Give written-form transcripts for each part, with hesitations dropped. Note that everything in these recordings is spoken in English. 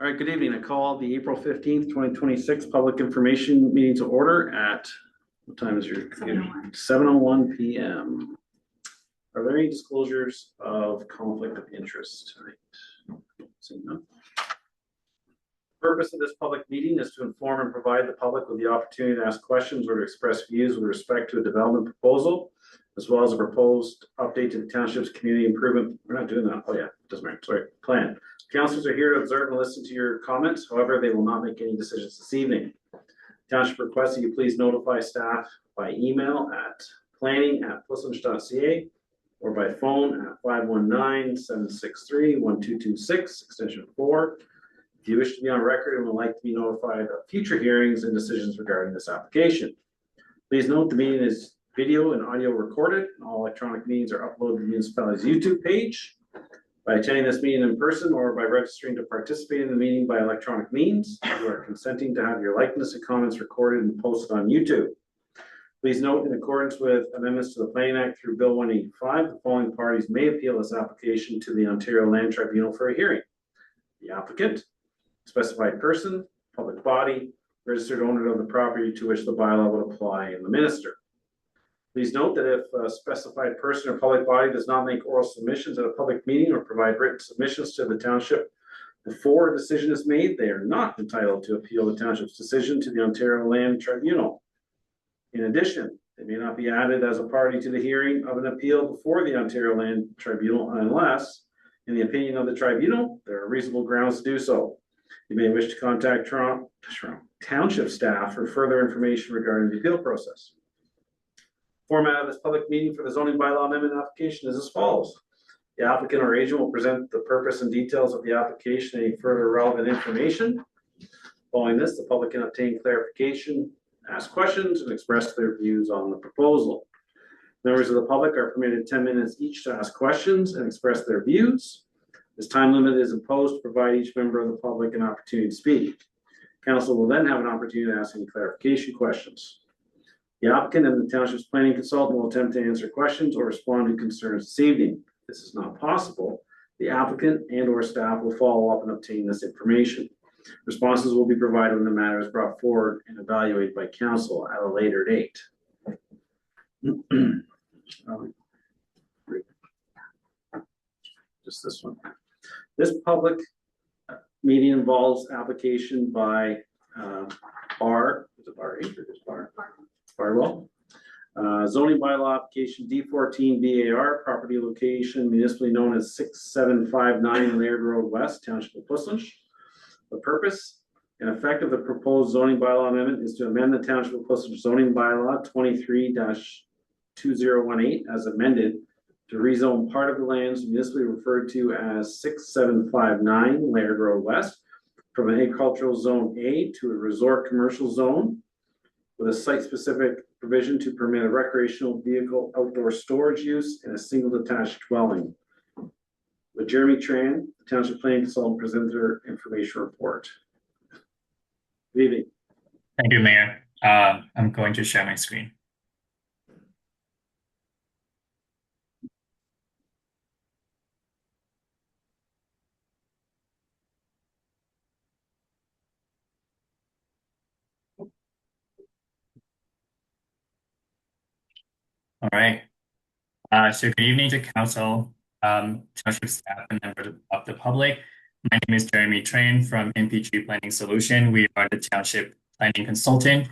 All right, good evening. I call the April 15th, 2026 public information meeting to order at, what time is your? 7:01 PM. Are there any disclosures of conflict of interest tonight? Seeing none. The purpose of this public meeting is to inform and provide the public with the opportunity to ask questions or to express views with respect to a development proposal, as well as a proposed update to the township's community improvement. We're not doing that. Oh yeah, it doesn't matter. Sorry, plan. Councilors are here to observe and listen to your comments. However, they will not make any decisions this evening. Township requests that you please notify staff by email at planning@plissonch.ca or by phone at 519-763-1226, extension 4. If you wish to be on record and would like to be notified of future hearings and decisions regarding this application. Please note the meeting is video and audio recorded. All electronic meetings are uploaded to the municipality's YouTube page. By attending this meeting in person or by registering to participate in the meeting by electronic means, you are consenting to have your likeness and comments recorded and posted on YouTube. Please note, in accordance with amendments to the Planning Act through Bill 185, the following parties may appeal this application to the Ontario Land Tribunal for a hearing: the applicant, specified person, public body, registered owner of the property to which the bylaw would apply, and the minister. Please note that if a specified person or public body does not make oral submissions at a public meeting or provide written submissions to the township before a decision is made, they are not entitled to appeal the township's decision to the Ontario Land Tribunal. In addition, they may not be added as a party to the hearing of an appeal before the Ontario Land Tribunal unless, in the opinion of the tribunal, there are reasonable grounds to do so. You may wish to contact Toronto Township staff for further information regarding the appeal process. Format of this public meeting for the zoning bylaw amendment application is as follows. The applicant or agent will present the purpose and details of the application and any further relevant information. Following this, the public can obtain clarification, ask questions, and express their views on the proposal. Members of the public are permitted 10 minutes each to ask questions and express their views. This time limit is imposed to provide each member of the public an opportunity to speak. Council will then have an opportunity to ask any clarification questions. The applicant and the township's planning consultant will attempt to answer questions or respond to concerns this evening. If this is not possible, the applicant and or staff will follow up and obtain this information. Responses will be provided when the matter is brought forward and evaluated by council at a later date. Just this one. This public meeting involves application by Barwell. Zoning bylaw application D14 BAR, property location municipally known as 6759 Laird Road West, Township of Plissonch. The purpose and effect of the proposed zoning bylaw amendment is to amend the Township of Plissonch zoning bylaw 23-2018 as amended to rezone part of the lands municipally referred to as 6759 Laird Road West from an agricultural zone A to a resort commercial zone with a site-specific provision to permit a recreational vehicle outdoor storage use in a single detached dwelling. With Jeremy Tran, the Township Planning Consultant, presents their information report. Good evening. Thank you, Mayor. I'm going to share my screen. All right. So good evening to council, township staff, and members of the public. My name is Jeremy Train from MPG Planning Solution. We are the township planning consultant.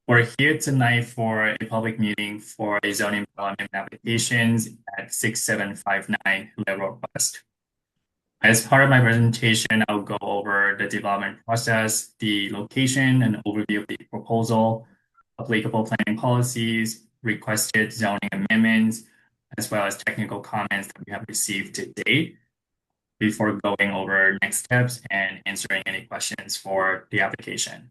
We're here tonight for a public meeting for a zoning development applications at 6759 Laird Road West. As part of my presentation, I'll go over the development process, the location, an overview of the proposal, applicable planning policies, requested zoning amendments, as well as technical comments that we have received to date before going over next steps and answering any questions for the application.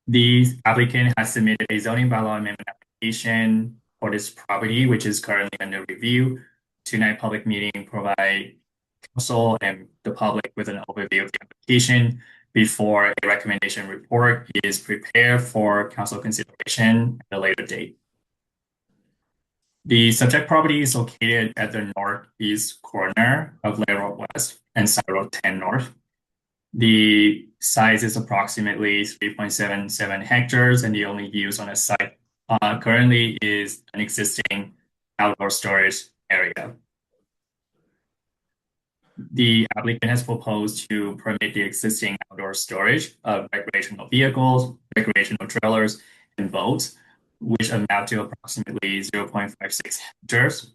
The applicant has submitted a zoning bylaw amendment application for this property, which is currently under review. Tonight public meeting provide council and the public with an overview of the application before a recommendation report is prepared for council consideration at a later date. The subject property is located at the northeast corner of Lair Road West and Side Road 10 North. The size is approximately 3.77 hectares, and the only use on the site currently is an existing outdoor storage area. The applicant has proposed to permit the existing outdoor storage of recreational vehicles, recreational trailers, and boats, which amount to approximately 0.56 hectares.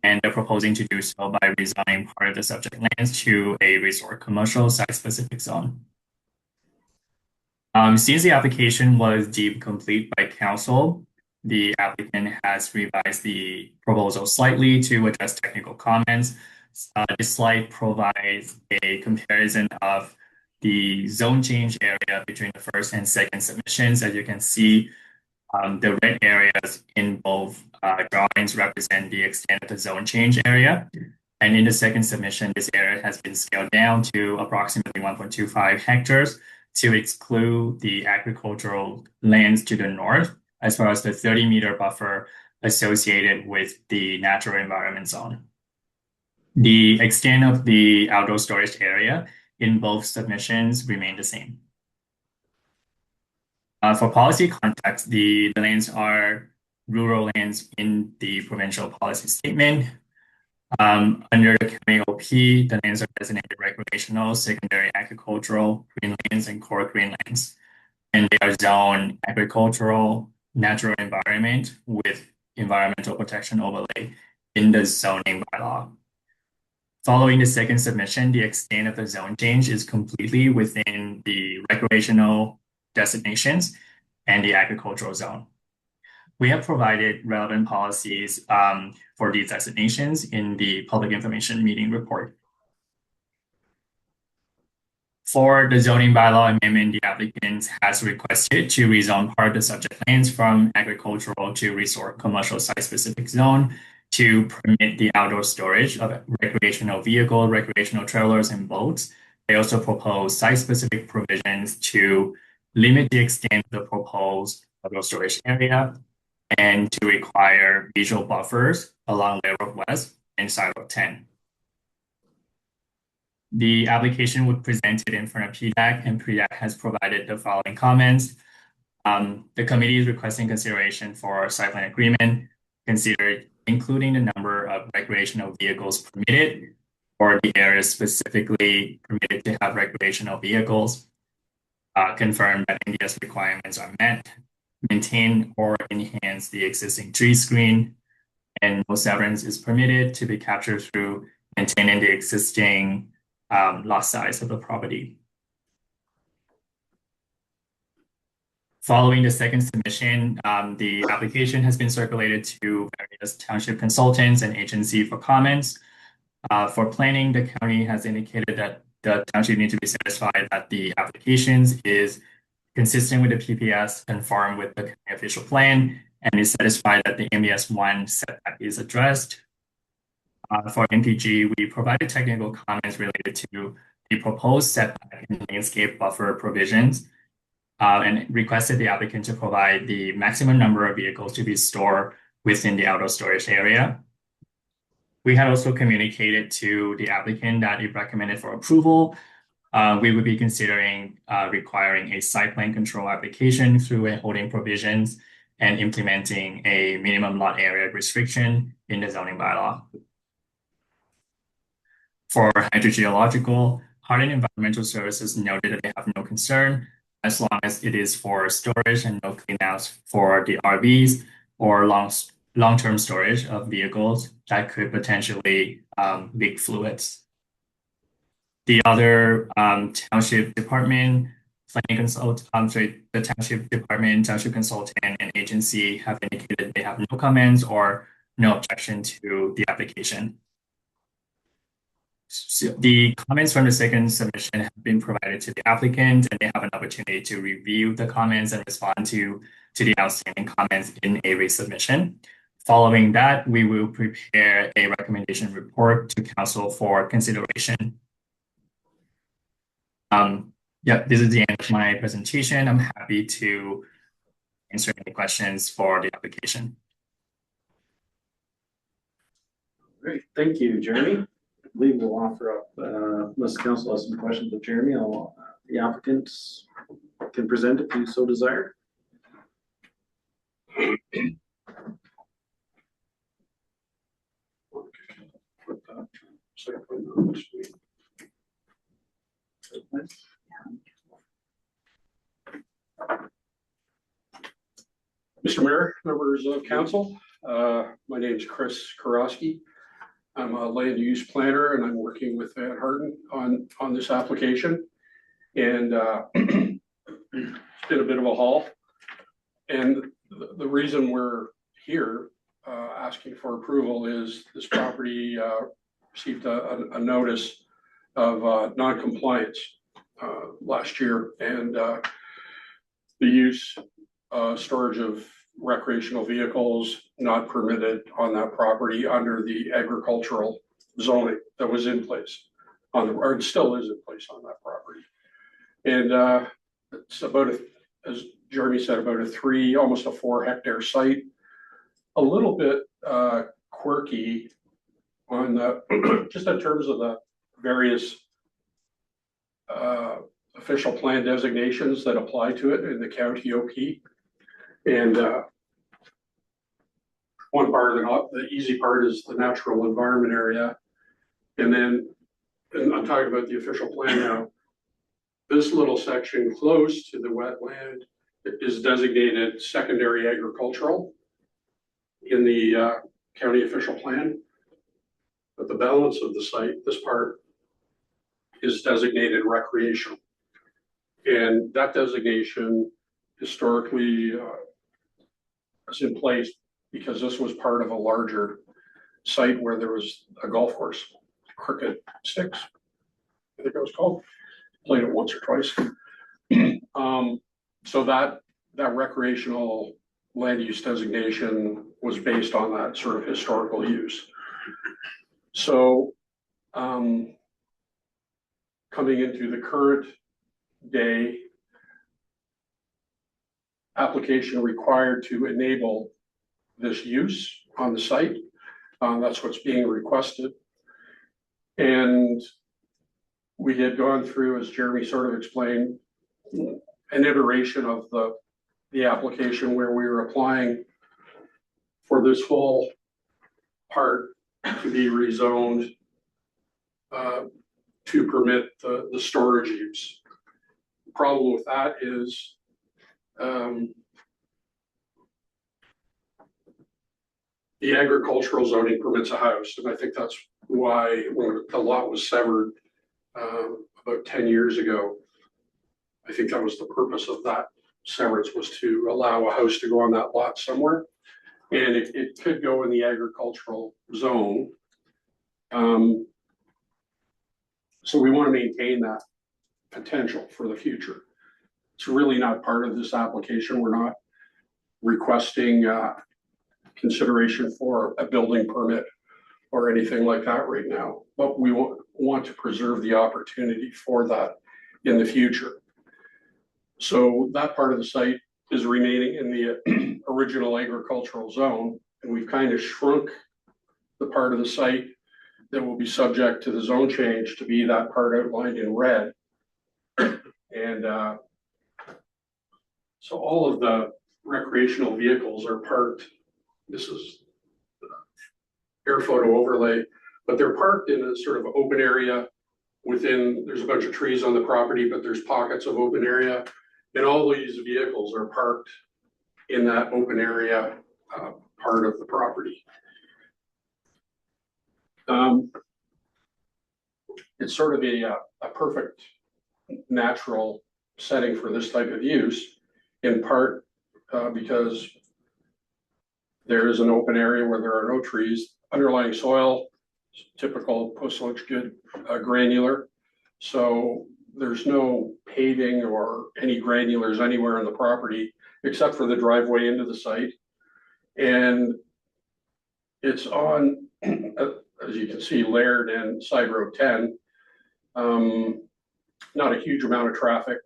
And they're proposing to do so by rezoning part of the subject lands to a resort commercial site-specific zone. Since the application was deemed complete by council, the applicant has revised the proposal slightly to address technical comments. This slide provides a comparison of the zone change area between the first and second submissions. As you can see, the red areas in both drawings represent the extent of the zone change area. And in the second submission, this area has been scaled down to approximately 1.25 hectares to exclude the agricultural lands to the north, as well as the 30-meter buffer associated with the natural environment zone. The extent of the outdoor storage area in both submissions remain the same. For policy context, the lands are rural lands in the provincial policy statement. Under the county OP, the lands are designated recreational, secondary agricultural, green lands, and core green lands. And they are zoned agricultural, natural environment with environmental protection overlay in the zoning bylaw. Following the second submission, the extent of the zone change is completely within the recreational designations and the agricultural zone. We have provided relevant policies for these designations in the public information meeting report. For the zoning bylaw amendment, the applicant has requested to rezone part of the subject lands from agricultural to resort commercial site-specific zone to permit the outdoor storage of recreational vehicles, recreational trailers, and boats. They also propose site-specific provisions to limit the extent of the proposed outdoor storage area and to require visual buffers along Lair Road West and Side Road 10. The application was presented in front of PDAC, and PDAC has provided the following comments. The committee is requesting consideration for site plan agreement, considered including the number of recreational vehicles permitted or the areas specifically permitted to have recreational vehicles, confirm that NDS requirements are met, maintain or enhance the existing tree screen, and no severance is permitted to be captured through maintaining the existing lot size of the property. Following the second submission, the application has been circulated to various township consultants and agencies for comments. For planning, the county has indicated that the township needs to be satisfied that the applications is consistent with the PPS, conform with the county official plan, and is satisfied that the MBS1 setback is addressed. For MPG, we provided technical comments related to the proposed setback and landscape buffer provisions, and requested the applicant to provide the maximum number of vehicles to be stored within the outdoor storage area. We had also communicated to the applicant that if recommended for approval, we would be considering requiring a site plan control application through a holding provisions and implementing a minimum lot area restriction in the zoning bylaw. For hydrogeological, Hardin Environmental Services noted that they have no concern as long as it is for storage and no cleanouts for the RVs or long-term storage of vehicles that could potentially leak fluids. The other township department, the township department, township consultant, and agency have indicated they have no comments or no objection to the application. So the comments from the second submission have been provided to the applicant, and they have an opportunity to review the comments and respond to the outstanding comments in a resubmission. Following that, we will prepare a recommendation report to council for consideration. This is the end of my presentation. I'm happy to answer any questions for the application. Great, thank you, Jeremy. I believe we'll offer up, unless council has some questions of Jeremy, the applicants can present if you so desire. Mr. Mayor, members of council, my name is Chris Karosky. I'm a land use planner and I'm working with Van Harden on this application. And it's been a bit of a haul. And the reason we're here asking for approval is this property received a notice of non-compliance last year, and the use storage of recreational vehicles not permitted on that property under the agricultural zoning that was in place or it still is in place on that property. And it's about as Jeremy said, about almost a 4 hectare site. A little bit quirky on the just in terms of the various official plan designations that apply to it in the county OP. And one part of the easy part is the natural environment area. And then, and I'm talking about the official plan now, this little section close to the wetland is designated secondary agricultural in the county official plan. But the balance of the site, this part, is designated recreational. And that designation historically is in place because this was part of a larger site where there was a golf course, Crooked Sticks, I think it was called. Played it once or twice. So that recreational land use designation was based on that sort of historical use. So coming into the current day, application required to enable this use on the site. That's what's being requested. And we had gone through, as Jeremy sort of explained, an iteration of the application where we were applying for this whole part to be rezoned to permit the storage use. The problem with that is the agricultural zoning permits a house, and I think that's why when the lot was severed about 10 years ago, I think that was the purpose of that severance, was to allow a house to go on that lot somewhere. And it could go in the agricultural zone. So we want to maintain that potential for the future. It's really not part of this application. We're not requesting consideration for a building permit or anything like that right now, but we want to preserve the opportunity for that in the future. So that part of the site is remaining in the original agricultural zone, and we've kind of shrunk the part of the site that will be subject to the zone change to be that part outlined in red. And so all of the recreational vehicles are parked. This is air photo overlay, but they're parked in a sort of open area within, there's a bunch of trees on the property, but there's pockets of open area. And all these vehicles are parked in that open area part of the property. It's sort of a perfect natural setting for this type of use, in part because there is an open area where there are no trees. Underlying soil, typical post-sludge good granular. So there's no paving or any granulars anywhere in the property except for the driveway into the site. And it's on, as you can see, Laird and Side Road 10. Not a huge amount of traffic,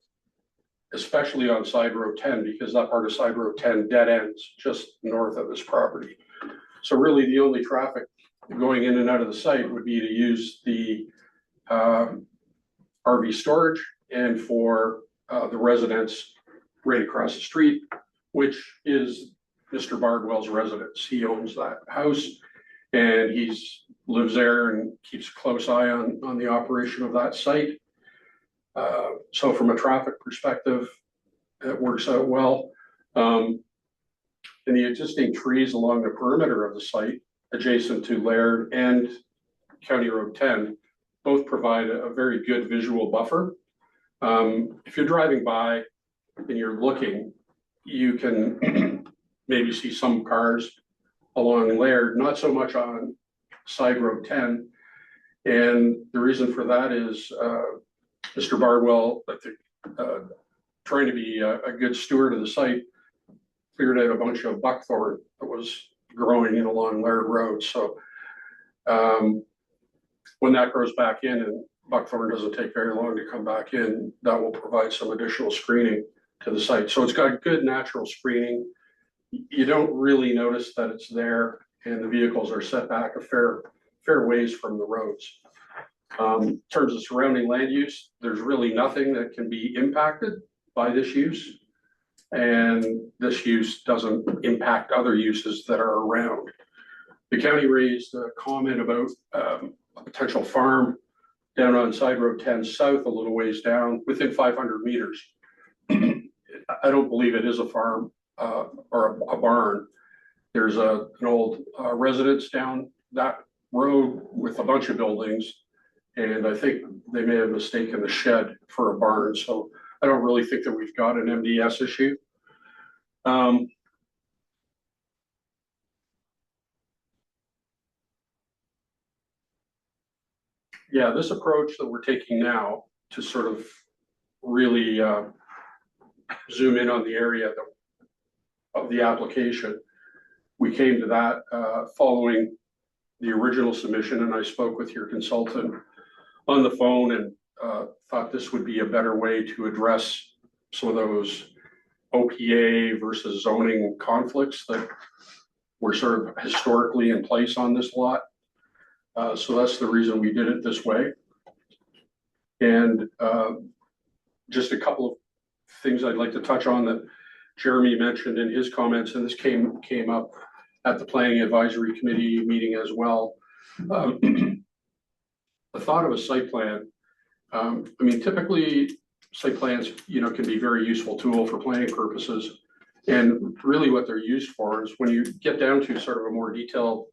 especially on Side Road 10, because that part of Side Road 10 dead ends just north of this property. So really the only traffic going in and out of the site would be to use the RV storage and for the residents right across the street, which is Mr. Bardwell's residence. He owns that house and lives there and keeps a close eye on the operation of that site. So from a traffic perspective, it works out well. And the existing trees along the perimeter of the site, adjacent to Laird and County Road 10, both provide a very good visual buffer. If you're driving by and you're looking, you can maybe see some cars along Laird, not so much on side Road 10. And the reason for that is Mr. Bardwell, I think, trying to be a good steward of the site, cleared out a bunch of buckthorn that was growing in along Laird Road. So when that grows back in, and buckthorn doesn't take very long to come back in, that will provide some additional screening to the site. So it's got good natural screening. You don't really notice that it's there, and the vehicles are set back a fair ways from the roads. In terms of surrounding land use, there's really nothing that can be impacted by this use. And this use doesn't impact other uses that are around. The county raised a comment about a potential farm down on side Road 10 south, a little ways down, within 500 meters. I don't believe it is a farm or a barn. There's an old residence down that road with a bunch of buildings. And I think they may have mistaken the shed for a barn. So I don't really think that we've got an MDS issue. Yeah, this approach that we're taking now to sort of really zoom in on the area of the application, we came to that following the original submission, and I spoke with your consultant on the phone and thought this would be a better way to address some of those OPA versus zoning conflicts that were sort of historically in place on this lot. So that's the reason we did it this way. And just a couple of things I'd like to touch on that Jeremy mentioned in his comments, and this came up at the Planning Advisory Committee meeting as well. The thought of a site plan, I mean, typically site plans, can be a very useful tool for planning purposes. And really what they're used for is when you get down to sort of a more detailed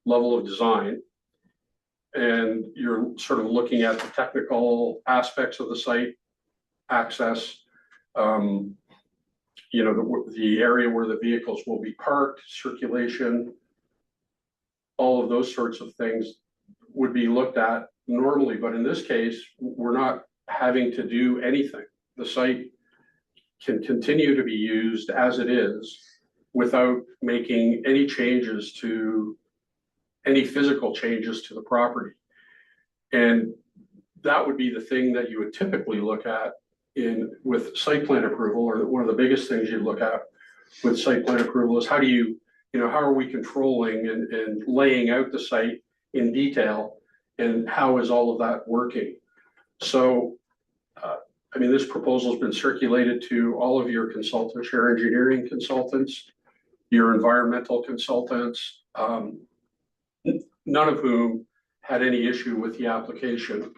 level of design, and you're sort of looking at the technical aspects of the site, access, the area where the vehicles will be parked, circulation, all of those sorts of things would be looked at normally. But in this case, we're not having to do anything. The site can continue to be used as it is without making any physical changes to the property. And that would be the thing that you would typically look at with site plan approval, or one of the biggest things you look at with site plan approval is how are we controlling and laying out the site in detail, and how is all of that working? So, this proposal has been circulated to all of your consultants, your engineering consultants, your environmental consultants, none of whom had any issue with the application,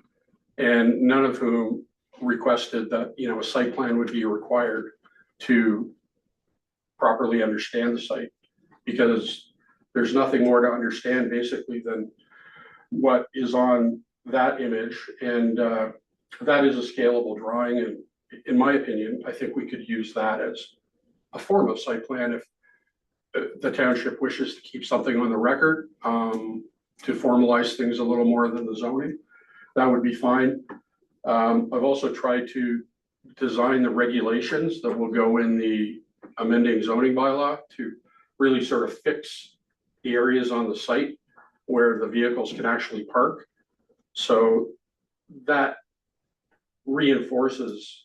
and none of whom requested that, a site plan would be required to properly understand the site, because there's nothing more to understand basically than what is on that image. And that is a scalable drawing. And in my opinion, I think we could use that as a form of site plan if the township wishes to keep something on the record to formalize things a little more than the zoning. That would be fine. I've also tried to design the regulations that will go in the amending zoning bylaw to really sort of fix the areas on the site where the vehicles can actually park. So that reinforces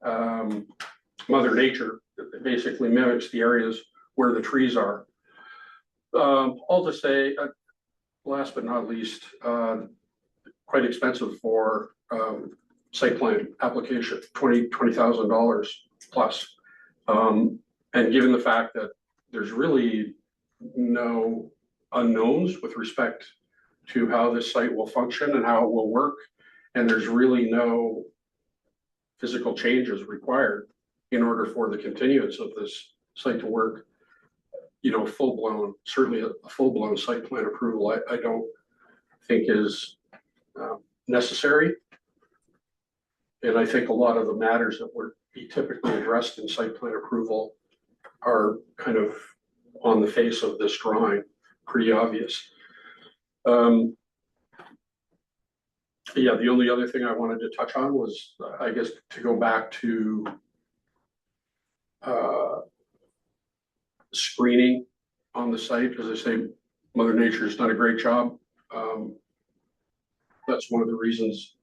Mother Nature. It basically mimics the areas where the trees are. All to say, last but not least, quite expensive for site plan application, $20,000 plus. And given the fact that there's really no unknowns with respect to how this site will function and how it will work, and there's really no physical changes required in order for the continuance of this site to work, you know, certainly a full-blown site plan approval, I don't think is necessary. And I think a lot of the matters that would be typically addressed in site plan approval are kind of on the face of this drawing, pretty obvious. Yeah, the only other thing I wanted to touch on was, I guess, to go back to screening on the site. As I say, Mother Nature has done a great job. That's one of the reasons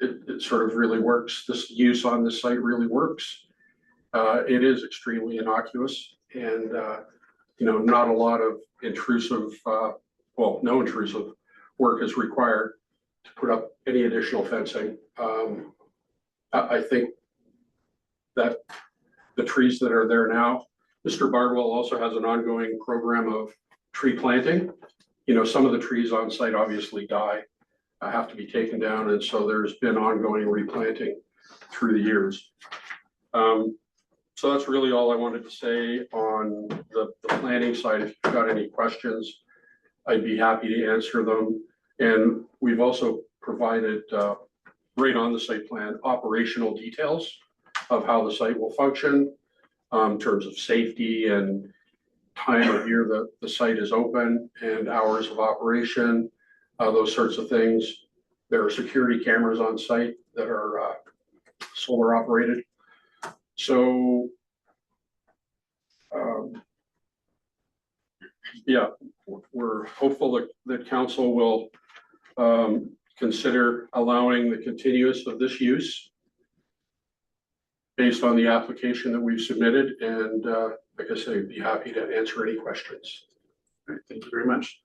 it sort of really works. This use on this site really works. It is extremely innocuous and, you know, not a lot of intrusive, well, no intrusive work is required to put up any additional fencing. I think that the trees that are there now, Mr. Bardwell also has an ongoing program of tree planting. You know, some of the trees on site obviously die, have to be taken down, and so there's been ongoing replanting through the years. So that's really all I wanted to say on the planning side. If you've got any questions, I'd be happy to answer them. And we've also provided, right on the site plan, operational details of how the site will function in terms of safety and time of year that the site is open and hours of operation, those sorts of things. There are security cameras on site that are solar operated. So, yeah, we're hopeful that council will consider allowing the continuance of this use based on the application that we've submitted. And like I say, I'd be happy to answer any questions. All right, thank you very much.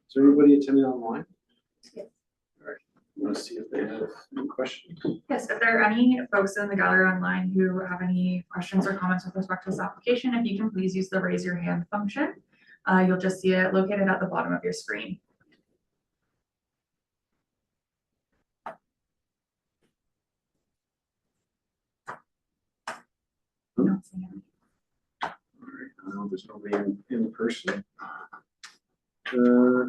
Is everybody attending online? Yes. All right, I want to see if they have any questions. Yes, if there are any folks in the gallery online who have any questions or comments with respect to this application, if you can please use the raise your hand function. You'll just see it located at the bottom of your screen. Not seeing any. All right, I know there's nobody in person. Is there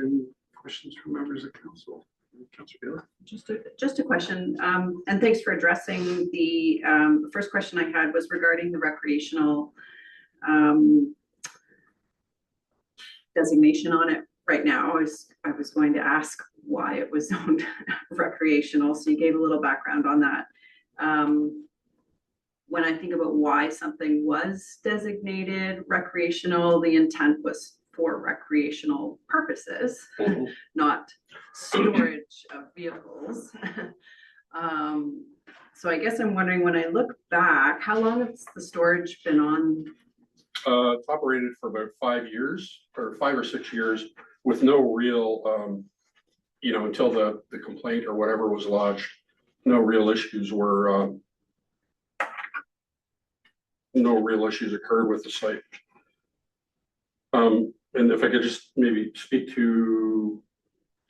any questions from members of council? Councilor Bailey? Just a question, and thanks for addressing the first question I had was regarding the recreational designation on it. Right now, I was going to ask why it was zoned recreational, so you gave a little background on that. When I think about why something was designated recreational, the intent was for recreational purposes, not storage of vehicles. So I guess I'm wondering, when I look back, how long has the storage been on? It's operated for about 5 years or 5 or 6 years with no real, you know, until the complaint or whatever was lodged, no real issues were, no real issues occurred with the site. And if I could just maybe speak to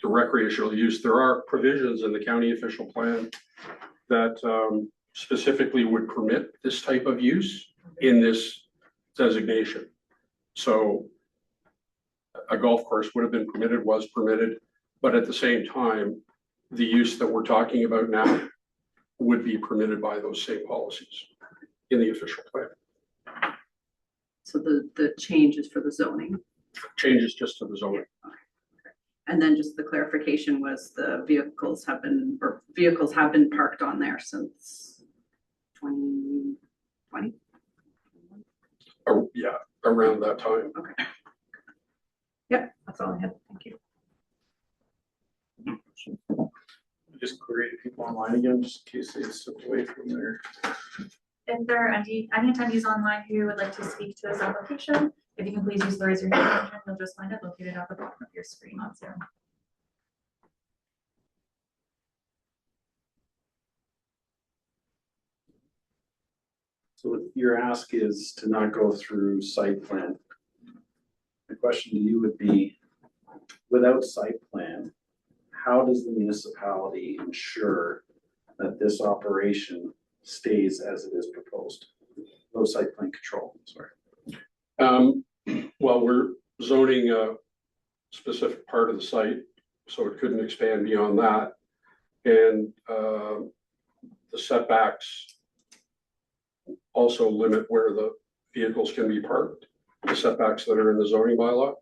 the recreational use, there are provisions in the county official plan that specifically would permit this type of use in this designation. So a golf course would have been permitted, was permitted, but at the same time, the use that we're talking about now would be permitted by those same policies in the official plan. So the change is for the zoning. Changes just to the zoning. Okay. And then just the clarification was the vehicles have been parked on there since 2020? Oh, yeah, around that time. Okay. Yep, that's all I had. Thank you. Just query the people online again, just in case they stepped away from there. If there are any attendees online who would like to speak to this application, If you can please use the raise your hand function, you'll just find it located at the bottom of your screen on Zoom. So your ask is to not go through site plan. The question to you would be, without site plan, how does the municipality ensure that this operation stays as it is proposed? No site plan control, sorry. Well, we're zoning a specific part of the site, so it couldn't expand beyond that. And the setbacks also limit where the vehicles can be parked, the setbacks that are in the zoning bylaw.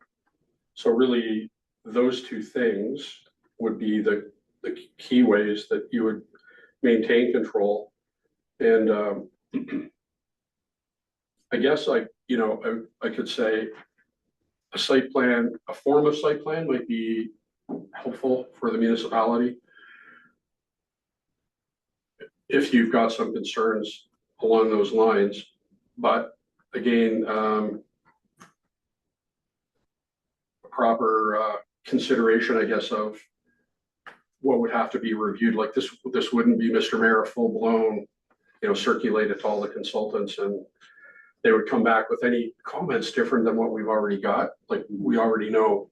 So really, those two things would be the key ways that you would maintain control. And I guess I could say a site plan, a form of site plan might be helpful for the municipality if you've got some concerns along those lines. But again, proper consideration, I guess, of what would have to be reviewed. Like this wouldn't be, Mr. Mayor, full blown, circulated to all the consultants, and they would come back with any comments different than what we've already got. Like, we already know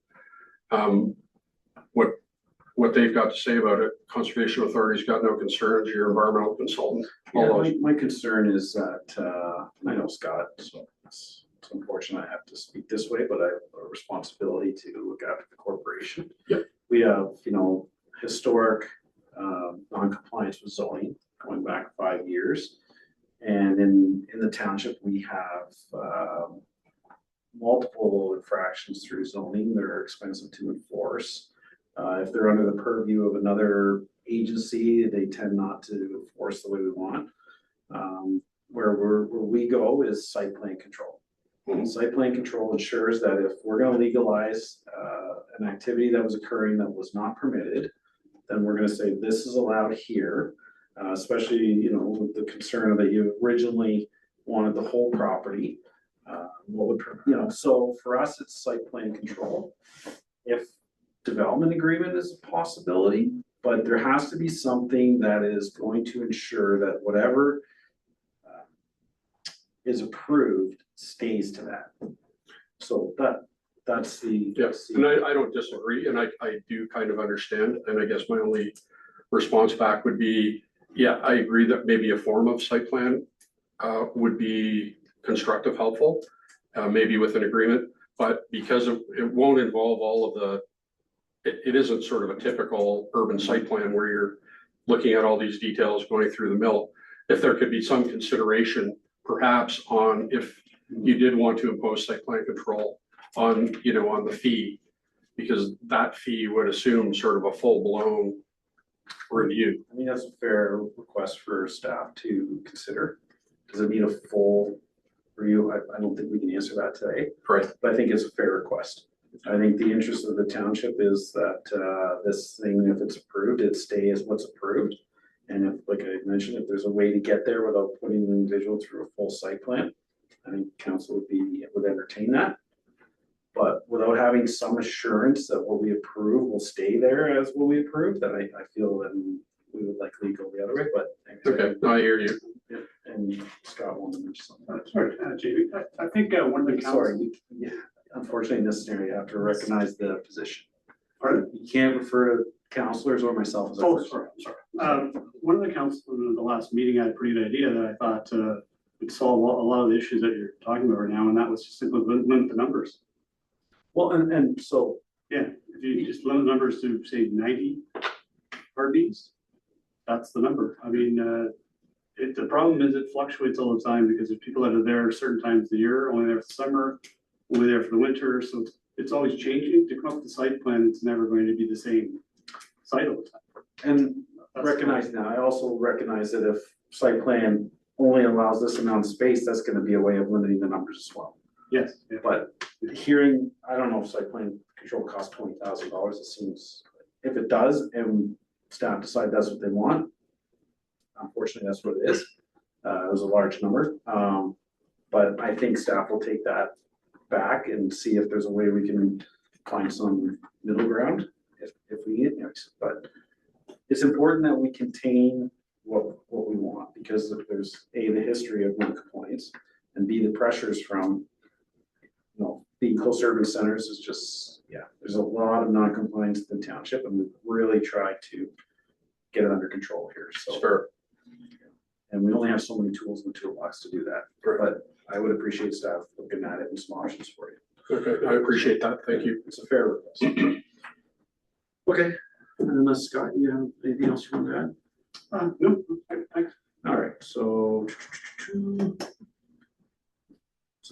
what they've got to say about it. Conservation Authority's got no concerns, your environmental consultant. Yeah, my concern is that, I know Scott, so it's unfortunate I have to speak this way, but I have a responsibility to look after the corporation. Yep. We have, historic non-compliance with zoning going back 5 years. And in the township, we have multiple infractions through zoning that are expensive to enforce. If they're under the purview of another agency, they tend not to enforce the way we want. Where we go is site plan control. And site plan control ensures that if we're going to legalize an activity that was occurring that was not permitted, then we're going to say this is allowed here. Especially, with the concern that you originally wanted the whole property. So for us, it's site plan control. If development agreement is a possibility, but there has to be something that is going to ensure that whatever is approved stays to that. So that's the. Yes, and I don't disagree, and I do kind of understand, and I guess my only response back would be, yeah, I agree that maybe a form of site plan would be constructive, helpful, maybe with an agreement, but because it won't involve all of it isn't sort of a typical urban site plan where you're looking at all these details going through the mill. If there could be some consideration, perhaps on if you did want to impose site plan control on, on the fee, because that fee would assume sort of a full-blown review. I mean, that's a fair request for staff to consider. Does it need a full review? I don't think we can answer that today. Right. But I think it's a fair request. I think the interest of the township is that this thing, if it's approved, it stays what's approved. And if, like I mentioned, if there's a way to get there without putting the individual through a full site plan, I think council would entertain that. But without having some assurance that what we approve will stay there as what we approve, then I feel that we would likely go the other way, but. Okay, no, I hear you. And Scott wanted to mention something. Sorry, Jamie, I think one of the Sorry, unfortunately, in this scenario, you have to recognize the position. Pardon? You can't refer to counselors or myself as a Oh, person. sorry, I'm sorry. One of the council in the last meeting had a pretty good idea that I thought would solve a lot of the issues that you're talking about right now, and that was just simply limit the numbers. Well, and so. Yeah, if you just limit the numbers to say 90 RVs, that's the number. I mean, the problem is it fluctuates all the time because there's people that are there at certain times of the year, only there for the summer, only there for the winter. So it's always changing. To come up with the site plan, it's never going to be the same site all the time. And recognizing that, I also recognize that if site plan only allows this amount of space, that's gonna be a way of limiting the numbers as well. Yes. Yeah. But hearing, I don't know if site plan control costs $20,000, it seems, if it does, and staff decide that's what they want, unfortunately, that's what it is. It was a large number, but I think staff will take that back and see if there's a way we can find some middle ground if we need it. But it's important that we contain what we want, because if there's A, the history of non-compliance, and B, the pressures from, being close to urban centers is just, there's a lot of non-compliance in the township, and we've really tried to get it under control here, so. Sure. And we only have so many tools in the toolbox to do that, but I would appreciate staff looking at it and some options for you. Okay, I appreciate that. Thank you. It's a fair request. Okay, unless Scott, you have anything else you want to add? No, thanks. All right, so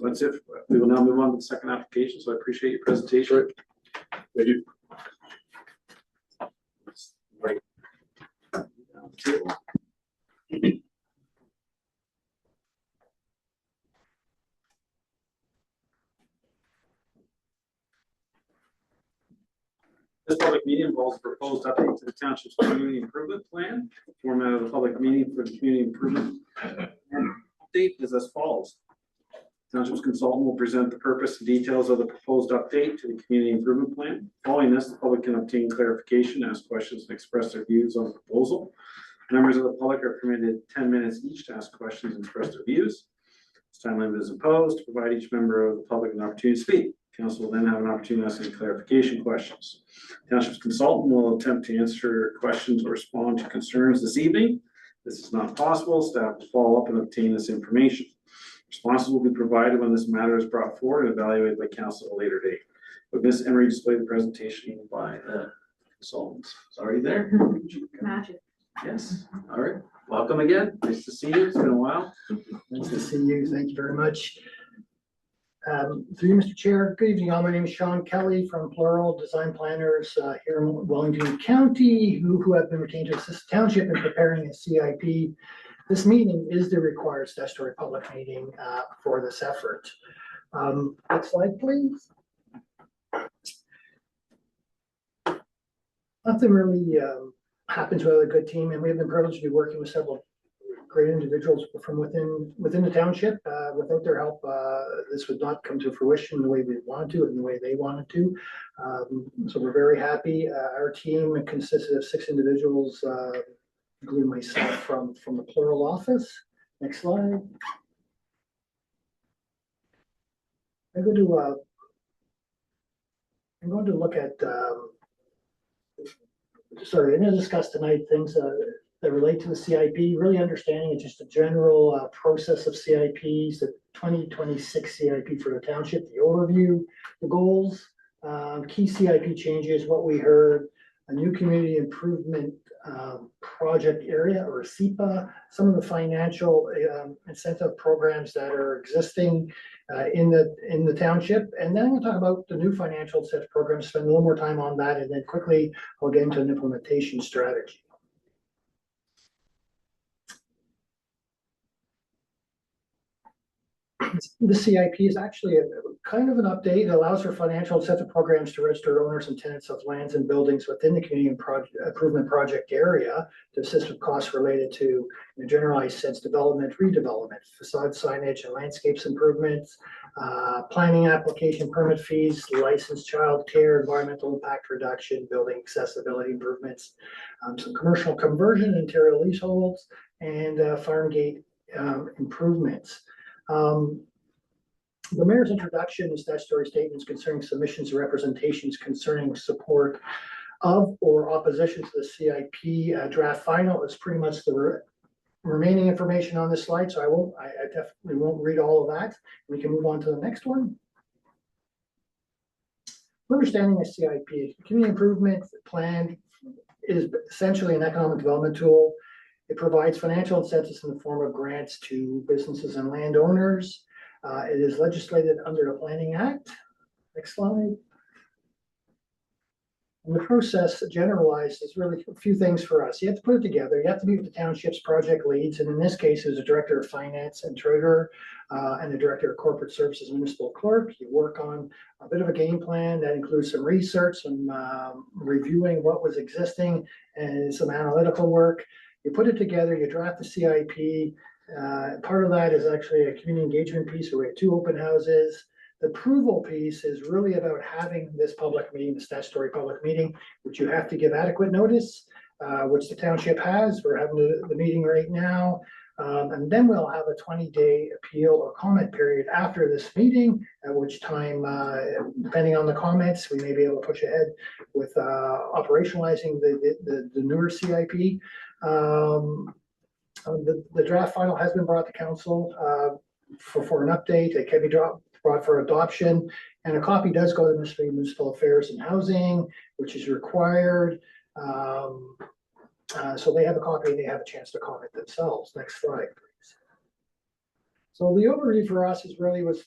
that's it. We will now move on to the second application, so I appreciate your presentation. Thank you. Right. Down the table. This public meeting involves a proposed update to the township's community improvement plan. The format of the public meeting for the community improvement update is as follows. Township's consultant will present the purpose and details of the proposed update to the community improvement plan. Following this, the public can obtain clarification, ask questions, and express their views on the proposal. Members of the public are permitted 10 minutes each to ask questions and express their views. This time limit is imposed to provide each member of the public an opportunity to speak. Council will then have an opportunity to ask any clarification questions. Township's consultant will attempt to answer questions or respond to concerns this evening. This is not possible. Staff will follow up and obtain this information. Responses will be provided when this matter is brought forward and evaluated by council at a later date. Would Ms. Emery display the presentation by the consultants? It's already there. Magic. Yes, all right. Welcome again. Nice to see you. It's been a while. Nice to see you. Thank you very much. Through you, Mr. Chair, good evening. All. My name is Sean Kelly from Plural Design Planners here in Wellington County, who have been retained to assist the township in preparing a CIP. This meeting is the required statutory public meeting for this effort. Next slide, please. Nothing really happens without a good team, and we have been privileged to be working with several great individuals from within the township. Without their help, this would not come to fruition the way we wanted to and the way they wanted to. So we're very happy. Our team consisted of 6 individuals, including myself from the Plural office. Next slide. I'm going to look at I'm going to discuss tonight things that relate to the CIP, really understanding it's just a general process of CIPs, the 2026 CIP for the township, the overview, the goals, key CIP changes, what we heard, a new community improvement project area or SEPA, some of the financial incentive programs that are existing in the township, and then we'll talk about the new financial incentive programs, spend a little more time on that, and then quickly I'll get into an implementation strategy. The CIP is actually a kind of an update. It allows for financial incentive programs to registered owners and tenants of lands and buildings within the community improvement project area to assist with costs related to, in a generalized sense, development, redevelopment, facade signage and landscapes improvements, planning application permit fees, licensed child care, environmental impact reduction, building accessibility improvements, some commercial conversion, interior leaseholds, and farm gate improvements. The mayor's introduction and statutory statements concerning submissions and representations concerning support of or opposition to the CIP draft final is pretty much the remaining information on this slide, so I definitely won't read all of that. We can move on to the next one. Understanding the CIP, community improvement plan is essentially an economic development tool. It provides financial incentives in the form of grants to businesses and landowners. It is legislated under the Planning Act. Next slide. And the process generalized is really a few things for us. You have to put it together. You have to meet with the township's project leads. And in this case, there's a director of finance and treasurer and a director of corporate services, municipal clerk. You work on a bit of a game plan that includes some research, some reviewing what was existing, and some analytical work. You put it together, you draft the CIP. Part of that is actually a community engagement piece where we had 2 open houses. The approval piece is really about having this public meeting, the statutory public meeting, which you have to give adequate notice, which the township has. We're having the meeting right now. And then we'll have a 20-day appeal or comment period after this meeting, at which time, depending on the comments, we may be able to push ahead with operationalizing the newer CIP. The draft final has been brought to council for an update. It can be brought for adoption, and a copy does go to the Ministry of Municipal Affairs and Housing, which is required. So they have a copy and they have a chance to comment themselves. Next slide, please. So the overview for us is really was,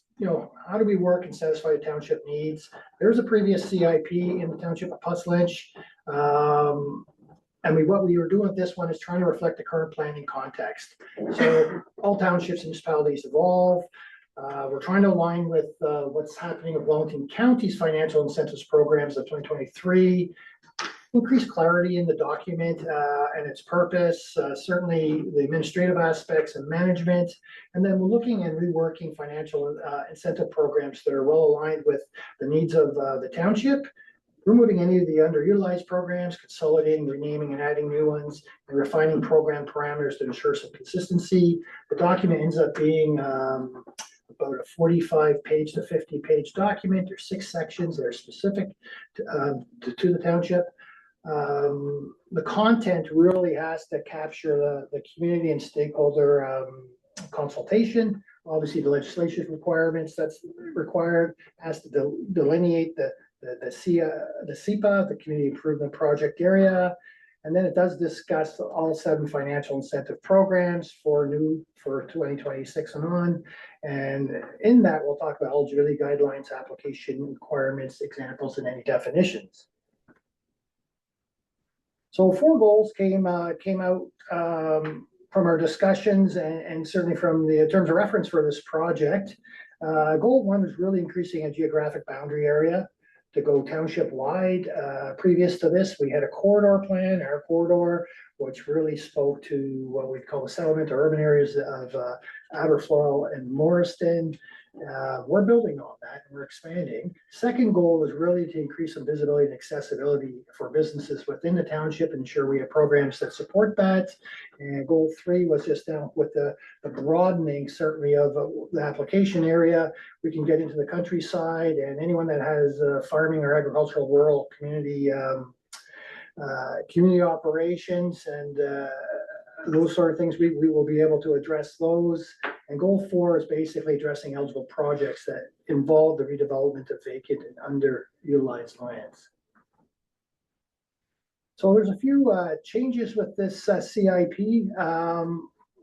how do we work and satisfy the township needs? There's a previous CIP in the township of Puslinch. And what we were doing with this one is trying to reflect the current planning context. So all townships and municipalities evolve. We're trying to align with what's happening with Wellington County's financial incentives programs of 2023. Increase clarity in the document and its purpose, certainly the administrative aspects and management. And then we're looking and reworking financial incentive programs that are well aligned with the needs of the township, removing any of the underutilized programs, consolidating, renaming, and adding new ones, and refining program parameters to ensure some consistency. The document ends up being about a 45-page to 50-page document. There's 6 sections that are specific to the township. The content really has to capture the community and stakeholder consultation. Obviously, the legislation requirements that's required has to delineate the CIPA, the Community Improvement Project area. And then it does discuss all 7 financial incentive programs for 2026 and on. And in that, we'll talk about eligibility guidelines, application requirements, examples, and any definitions. So 4 goals came out from our discussions and certainly from the terms of reference for this project. Goal 1 was really increasing a geographic boundary area to go township wide. Previous to this, we had a corridor plan, our corridor, which really spoke to what we call the settlement or urban areas of Aberfoyle and Morriston. We're building on that and we're expanding. Second goal is really to increase some visibility and accessibility for businesses within the township, ensure we have programs that support that. And goal 3 was just now with the broadening certainly of the application area. We can get into the countryside, and anyone that has farming or agricultural rural community operations and those sort of things, we will be able to address those. And goal 4 is basically addressing eligible projects that involve the redevelopment of vacant and underutilized lands. So there's a few changes with this CIP.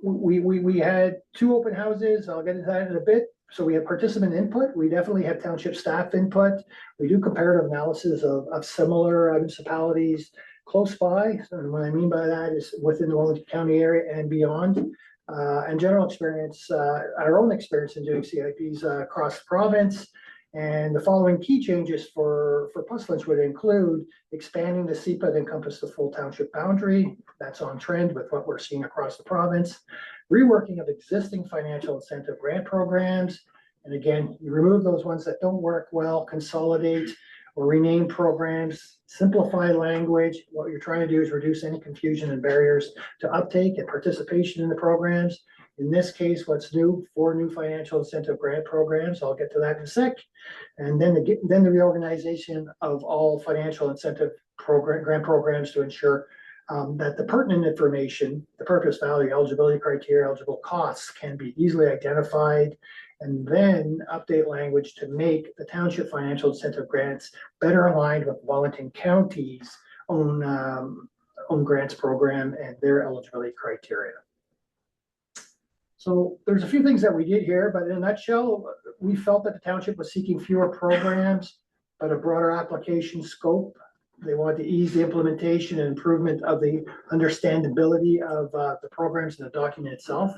We had 2 open houses. I'll get into that in a bit. So we have participant input. We definitely have township staff input. We do comparative analysis of similar municipalities close by. So what I mean by that is within the Wellington County area and beyond. And general experience, our own experience in doing CIPs across the province. And the following key changes for Puslinch would include expanding the CIPA to encompass the full township boundary. That's on trend with what we're seeing across the province. Reworking of existing financial incentive grant programs. And again, you remove those ones that don't work well, consolidate or rename programs, simplify language. What you're trying to do is reduce any confusion and barriers to uptake and participation in the programs. In this case, what's new? 4 new financial incentive grant programs. I'll get to that in a sec. And then the reorganization of all financial incentive grant programs to ensure that the pertinent information, the purpose, value, eligibility criteria, eligible costs can be easily identified, and then update language to make the township financial incentive grants better aligned with Wellington County's own grants program and their eligibility criteria. So there's a few things that we did here, but in a nutshell, we felt that the township was seeking fewer programs, but a broader application scope. They wanted to ease the implementation and improvement of the understandability of the programs and the document itself,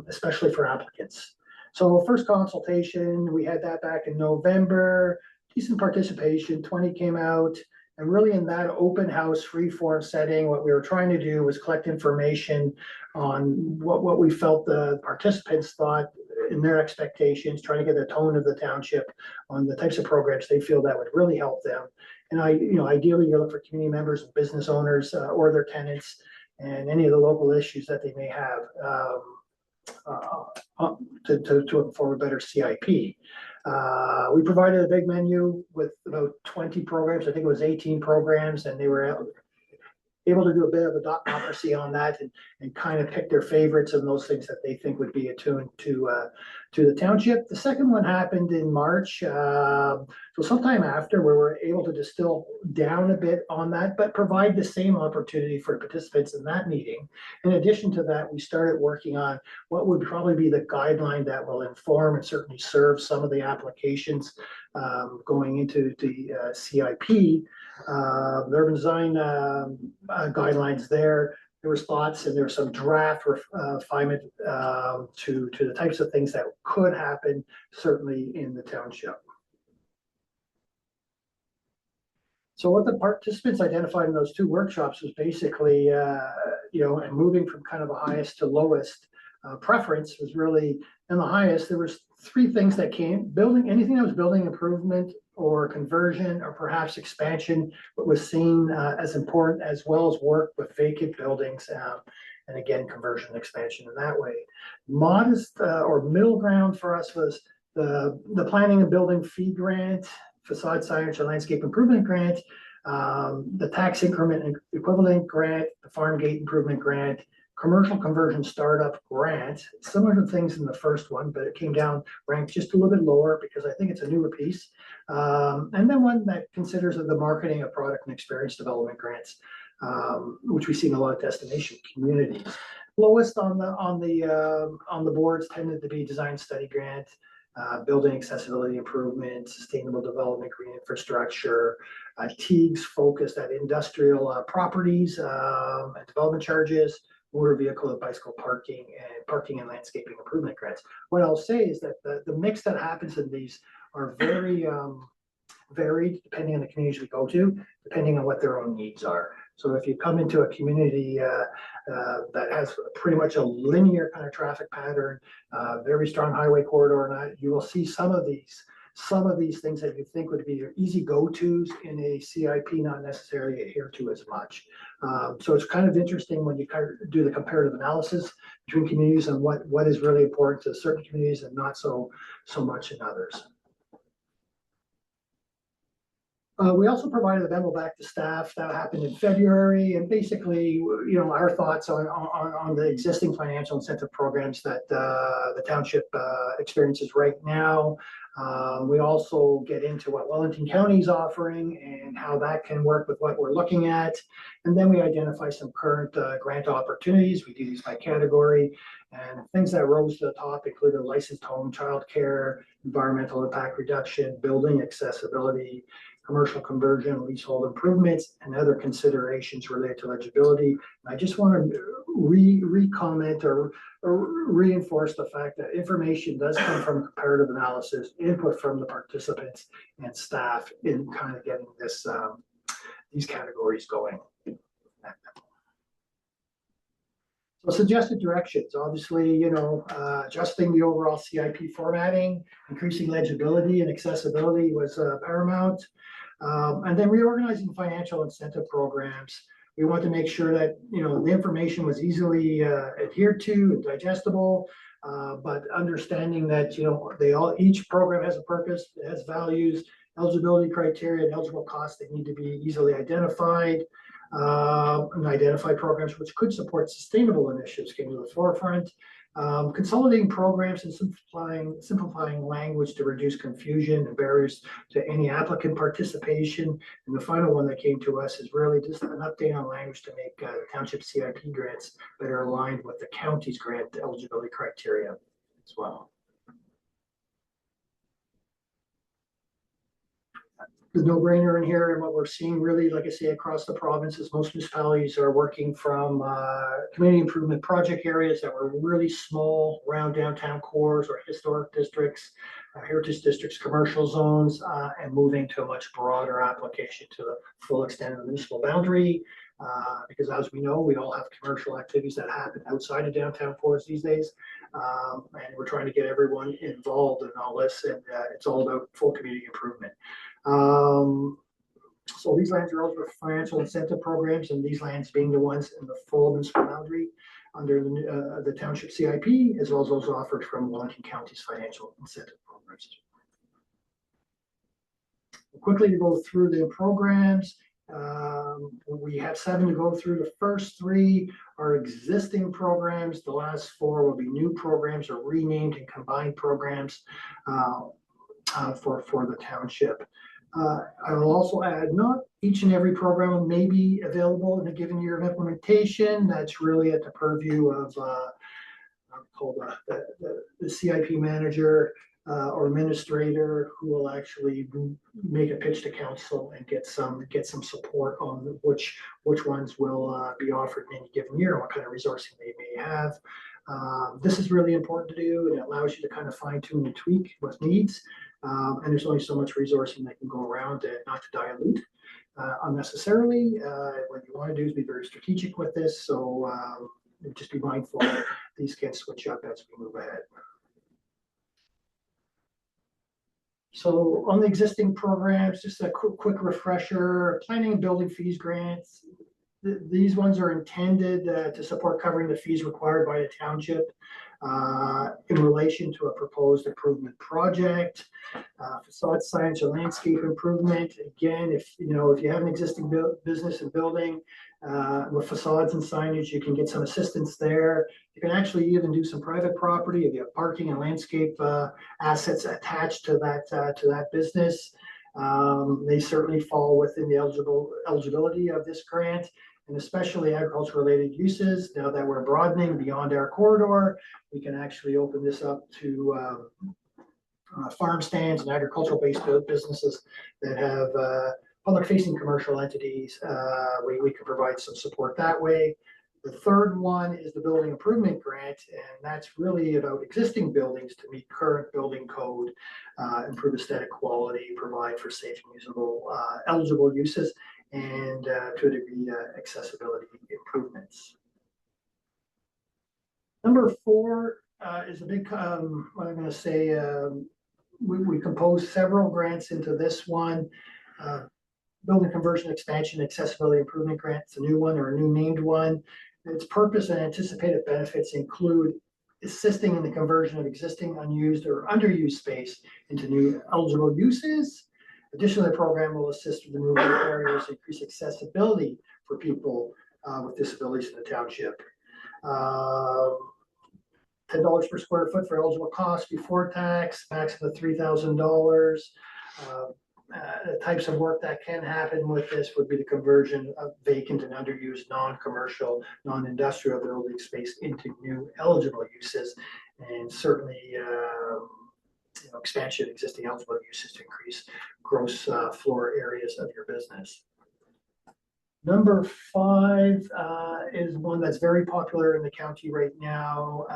especially for applicants. So first consultation, we had that back in November, decent participation, 20 came out. And really in that open house, free form setting, what we were trying to do was collect information on what we felt the participants thought in their expectations, trying to get the tone of the township on the types of programs they feel that would really help them. And ideally, you look for community members, business owners, or their tenants, and any of the local issues that they may have, to form a better CIP. We provided a big menu with about 20 programs. I think it was 18 programs, and they were able to do a bit of a democracy on that and kind of pick their favorites and those things that they think would be attuned to the township. The second one happened in March, so sometime after, where we're able to distill down a bit on that, but provide the same opportunity for participants in that meeting. In addition to that, we started working on what would probably be the guideline that will inform and certainly serve some of the applications going into the CIP. The urban design guidelines there were spots, and there was some draft refinement to the types of things that could happen, certainly in the township. So what the participants identified in those two workshops was basically, and moving from kind of the highest to lowest preference was really, in the highest, there was three things that came: anything that was building improvement or conversion or perhaps expansion, but was seen as important, as well as work with vacant buildings, and again, conversion and expansion in that way. Modest or middle ground for us was the planning and building fee grant, facade signage and landscape improvement grant, the tax increment equivalent grant, the farm gate improvement grant, commercial conversion startup grant, similar to things in the first one, but it came down ranked just a little bit lower because I think it's a newer piece. And then one that considers the marketing of product and experience development grants, which we see in a lot of destination communities. Lowest on the boards tended to be design study grant, building accessibility improvement, sustainable development, green infrastructure, TEAGS focused at industrial properties and development charges, motor vehicle and bicycle parking and landscaping improvement grants. What I'll say is that the mix that happens in these are very varied depending on the communities we go to, depending on what their own needs are. So if you come into a community that has pretty much a linear kind of traffic pattern, very strong highway corridor, and you will see some of these things that you think would be your easy go-tos in a CIP not necessarily adhere to as much. So it's kind of interesting when you kind of do the comparative analysis between communities and what is really important to certain communities and not so much in others. We also provided a memo back to staff that happened in February, and basically, our thoughts on the existing financial incentive programs that the township experiences right now. We also get into what Wellington County is offering and how that can work with what we're looking at. And then we identify some current grant opportunities. We do these by category, and things that rose to the top included licensed home, childcare, environmental impact reduction, building accessibility, commercial conversion, leasehold improvements, and other considerations related to eligibility. And I just want to re-comment or reinforce the fact that information does come from comparative analysis, input from the participants and staff in kind of getting this these categories going. So suggested directions, obviously, adjusting the overall CIP formatting, increasing legibility and accessibility was paramount. And then reorganizing financial incentive programs. We want to make sure that, the information was easily adhered to and digestible, but understanding that, each program has a purpose, it has values, eligibility criteria, and eligible costs that need to be easily identified. And identify programs which could support sustainable initiatives came to the forefront. Consolidating programs and simplifying language to reduce confusion and barriers to any applicant participation. And the final one that came to us is really just an update on language to make the township CIP grants better aligned with the county's grant eligibility criteria as well. the no-brainer in here, and what we're seeing really, like I say, across the province is most municipalities are working from community improvement project areas that were really small around downtown cores or historic districts, heritage districts, commercial zones, and moving to a much broader application to the full extent of the municipal boundary. Because as we know, we all have commercial activities that happen outside of downtown cores these days. And we're trying to get everyone involved in all this, and it's all about full community improvement. So these lands are eligible for financial incentive programs, and these lands being the ones in the full municipal boundary under the township CIP, as well as those offered from Wellington County's financial incentive programs. Quickly to go through the programs. We have 7 to go through. The first 3 are existing programs. The last 4 will be new programs or renamed and combined programs for the township. I will also add, not each and every program may be available in a given year of implementation. That's really at the purview of the CIP manager or administrator, who will actually make a pitch to council and get some support on which ones will be offered in any given year, and what kind of resourcing they may have. This is really important to do, and it allows you to kind of fine tune and tweak with needs. And there's only so much resourcing that can go around, and not to dilute unnecessarily. What you want to do is be very strategic with this. So just be mindful that these can switch up as we move ahead. So on the existing programs, just a quick refresher: planning and building fees grants. These ones are intended to support covering the fees required by the township in relation to a proposed improvement project. Facade science or landscape improvement. Again, if you have an existing business and building with facades and signage, you can get some assistance there. You can actually even do some private property if you have parking and landscape assets attached to that business. They certainly fall within the eligibility of this grant, and especially agriculture related uses. Now that we're broadening beyond our corridor, we can actually open this up to farm stands and agricultural based businesses that have public facing commercial entities. We can provide some support that way. The third one is the building improvement grant, and that's really about existing buildings to meet current building code, improve aesthetic quality, provide for safe and usable eligible uses, and to a degree accessibility improvements. Number 4 is a big, what I'm going to say, we composed several grants into this one. Building conversion expansion accessibility improvement grant. It's a new one, or a new named one. Its purpose and anticipated benefits include assisting in the conversion of existing unused or underused space into new eligible uses. Additionally, the program will assist with removing barriers, increase accessibility for people with disabilities in the township. $10 per square foot for eligible costs before tax, maximum of $3,000. The types of work that can happen with this would be the conversion of vacant and underused non-commercial, non-industrial building space into new eligible uses, and certainly expansion of existing eligible uses to increase gross floor areas of your business. Number 5 is one that's very popular in the county right now.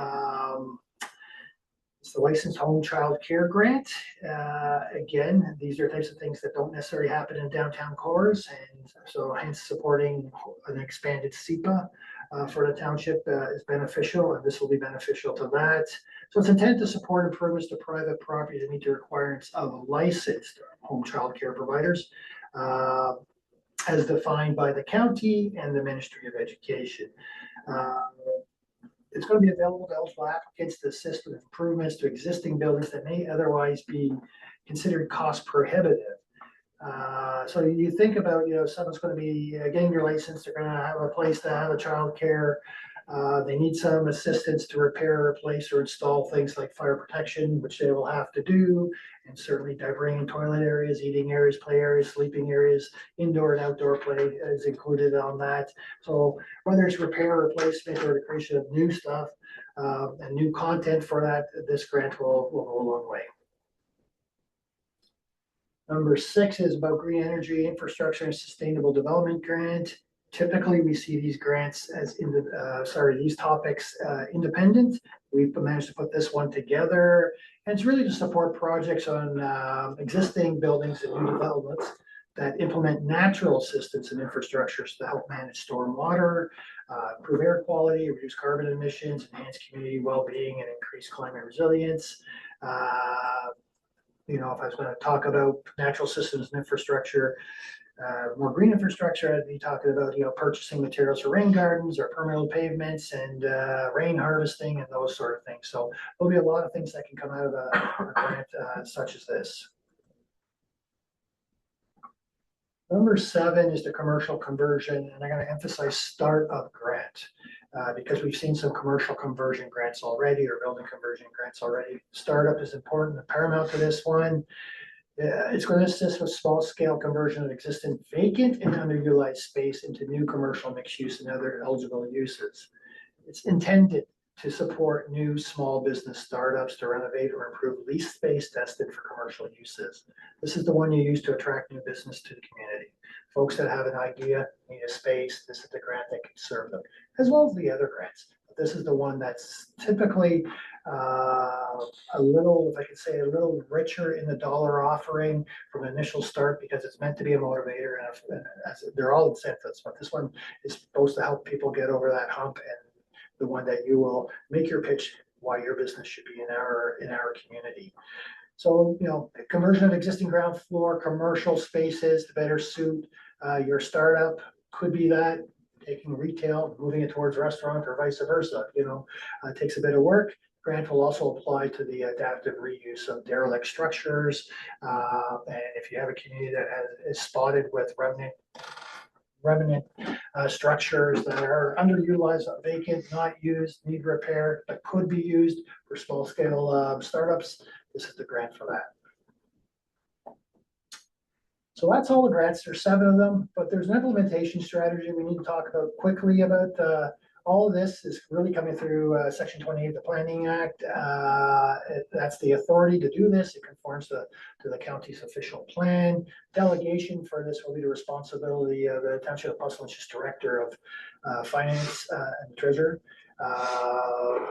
It's the licensed home child care grant. Again, these are types of things that don't necessarily happen in downtown cores, and so hence supporting an expanded SEPA for the township is beneficial, and this will be beneficial to that. So it's intended to support improvements to private property to meet the requirements of licensed home child care providers, as defined by the county and the Ministry of Education. It's going to be available to eligible applicants to assist with improvements to existing buildings that may otherwise be considered cost prohibitive. So you think about, someone's going to be getting your license, they're going to have a place to have a child care. They need some assistance to repair, replace, or install things like fire protection, which they will have to do, and certainly diverting toilet areas, eating areas, play areas, sleeping areas, indoor and outdoor play is included on that. So whether it's repair, replacement, or the creation of new stuff and new content for that, this grant will go a long way. Number 6 is about green energy infrastructure and sustainable development grant. Typically, we see these grants as these topics independent. We've managed to put this one together, and it's really to support projects on existing buildings and new developments that implement natural systems and infrastructures to help manage stormwater, improve air quality, reduce carbon emissions, enhance community well-being, and increase climate resilience. If I was going to talk about natural systems and infrastructure, more green infrastructure, I'd be talking about, purchasing materials for rain gardens or permeable pavements and rain harvesting and those sort of things. So there'll be a lot of things that can come out of a grant such as this. Number 7 is the commercial conversion, and I'm going to emphasize startup grant because we've seen some commercial conversion grants already or building conversion grants already. Startup is important and paramount to this one. It's going to assist with small scale conversion of existing vacant and underutilized space into new commercial mixed use and other eligible uses. It's intended to support new small business startups to renovate or improve leased space destined for commercial uses. This is the one you use to attract new business to the community. Folks that have an idea, need a space, this is the grant that can serve them, as well as the other grants. But this is the one that's typically a little, if I could say, a little richer in the dollar offering from initial start because it's meant to be a motivator, and as they're all incentives, but this one is supposed to help people get over that hump, and the one that you will make your pitch why your business should be in our community. So, conversion of existing ground floor commercial spaces to better suit your startup could be that, taking retail, moving it towards restaurant or vice versa, takes a bit of work. Grant will also apply to the adaptive reuse of derelict structures. And if you have a community that is spotted with remnant structures that are underutilized, vacant, not used, need repair, but could be used for small scale startups, this is the grant for that. So that's all the grants. There's 7 of them, but there's an implementation strategy we need to talk about quickly about. All of this is really coming through Section 28 of the Planning Act. That's the authority to do this. It conforms to the county's official plan. Delegation for this will be the responsibility of the Township of Puslinch's Director of Finance and Treasurer.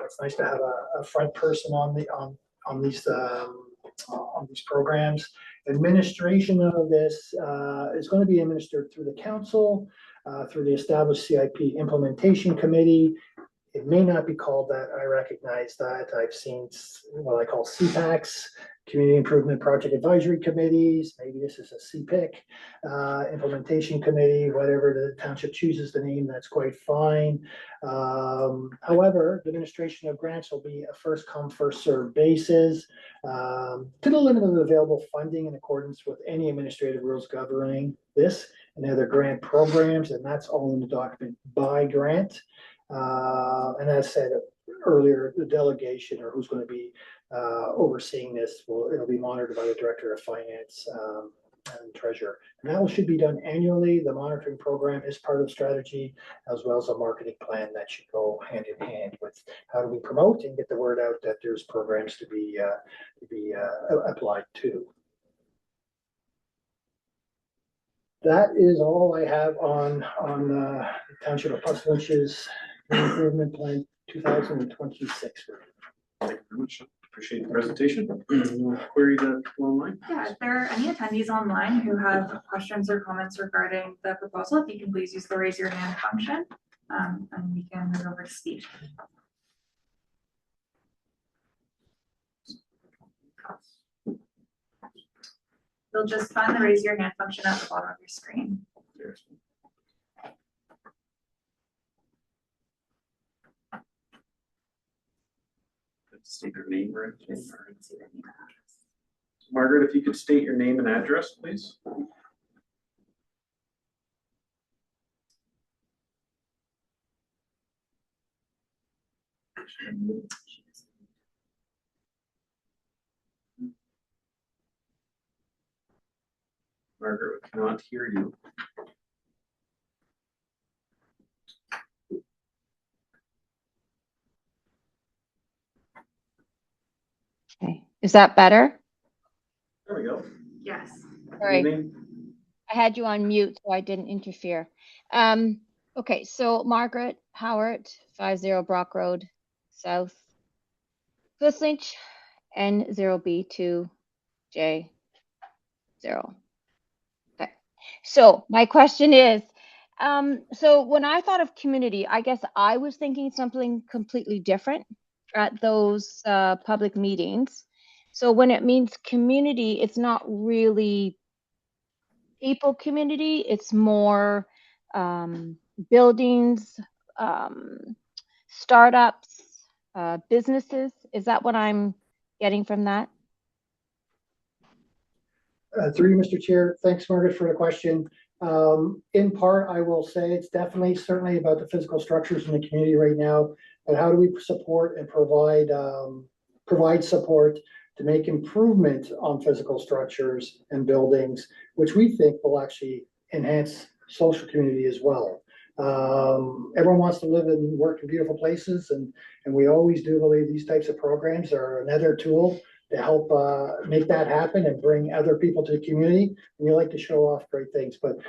It's nice to have a front person on these programs. Administration of this is going to be administered through the council, through the established CIP implementation committee. It may not be called that. I recognize that. I've seen what I call CPACs, Community Improvement Project Advisory Committees. Maybe this is a CPIC, Implementation Committee, whatever the township chooses the name, that's quite fine. However, the administration of grants will be a first come, first served basis to the limit of the available funding in accordance with any administrative rules governing this and other grant programs, and that's all in the document by grant. And as said earlier, the delegation or who's going to be overseeing this it'll be monitored by the Director of Finance and Treasurer. And that should be done annually. The monitoring program is part of strategy, as well as a marketing plan that should go hand in hand with how do we promote and get the word out that there's programs to be applied to. That is all I have on the Township of Puslinch's Improvement Plan 2026. Thank you very much. Appreciate the presentation. Query the people online. Yeah, if there are any attendees online who have questions or comments regarding the proposal, if you can please use the raise your hand function, and we can move over to speak. You'll just find the raise your hand function at the bottom of your screen. State your name or anything. Margaret, if you could state your name and address, please. Margaret, we cannot hear you. Okay, is that better? There we go. Yes. Sorry. Evening. I had you on mute, so I didn't interfere. Okay, so Margaret Howard, 50 Brock Road, South, Goodlynch, N0B2J0. Okay, so my question is, so when I thought of community, I guess I was thinking something completely different at those public meetings. So when it means community, it's not really people community, it's more buildings, startups, businesses. Is that what I'm getting from that? Through you, Mr. Chair. Thanks, Margaret, for the question. In part, I will say it's definitely, certainly about the physical structures in the community right now, but how do we support and provide support to make improvement on physical structures and buildings, which we think will actually enhance social community as well. Everyone wants to live and work in beautiful places, and we always do believe these types of programs are another tool to help make that happen and bring other people to the community. And you like to show off great things, but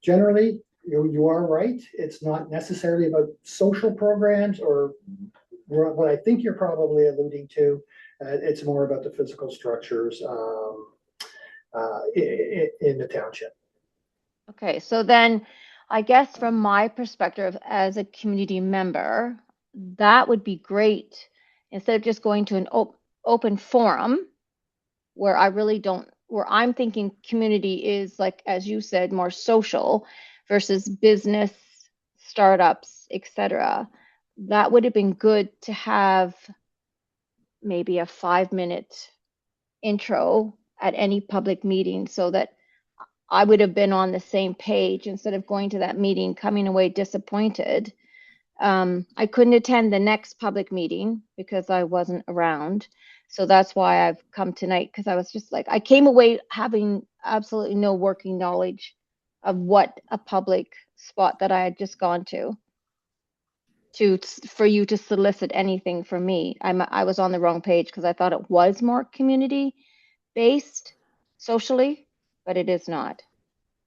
generally, you are right. It's not necessarily about social programs or what I think you're probably alluding to. It's more about the physical structures in the township. Okay, so then I guess from my perspective as a community member, that would be great instead of just going to an open forum where I really don't, where I'm thinking community is like, as you said, more social versus business, startups, etc. That would have been good to have maybe a 5-minute intro at any public meeting so that I would have been on the same page instead of going to that meeting, coming away disappointed. I couldn't attend the next public meeting because I wasn't around. So that's why I've come tonight, because I was just like, I came away having absolutely no working knowledge of what a public spot that I had just gone to for you to solicit anything from me. I was on the wrong page because I thought it was more community based socially, but it is not.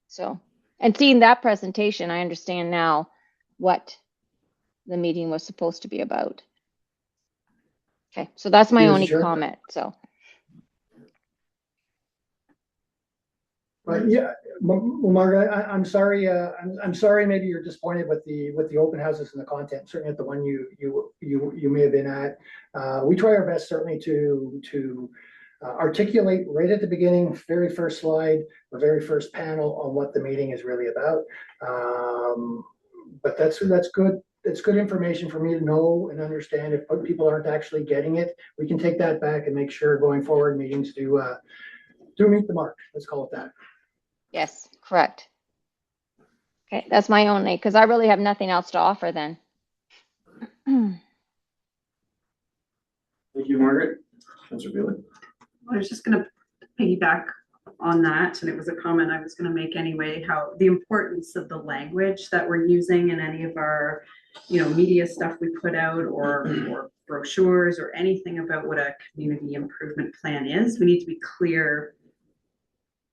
So, and seeing that presentation, I understand now what the meeting was supposed to be about. Okay, so that's my only comment. So, yeah, well, Margaret, I'm sorry. I'm sorry. Maybe you're disappointed with the open houses and the content. Certainly at the one you may have been at. We try our best certainly to articulate right at the beginning, very first slide, the very first panel on what the meeting is really about. But that's good. It's good information for me to know and understand. If people aren't actually getting it, we can take that back and make sure going forward meetings do meet the mark. Let's call it that. yes, correct. Okay, that's my only, because I really have nothing else to offer then. Thank you, Margaret. Councilor Beely. I was just gonna piggyback on that, and it was a comment I was gonna make anyway, how the importance of the language that we're using in any of our, media stuff we put out or brochures or anything about what a community improvement plan is. We need to be clear.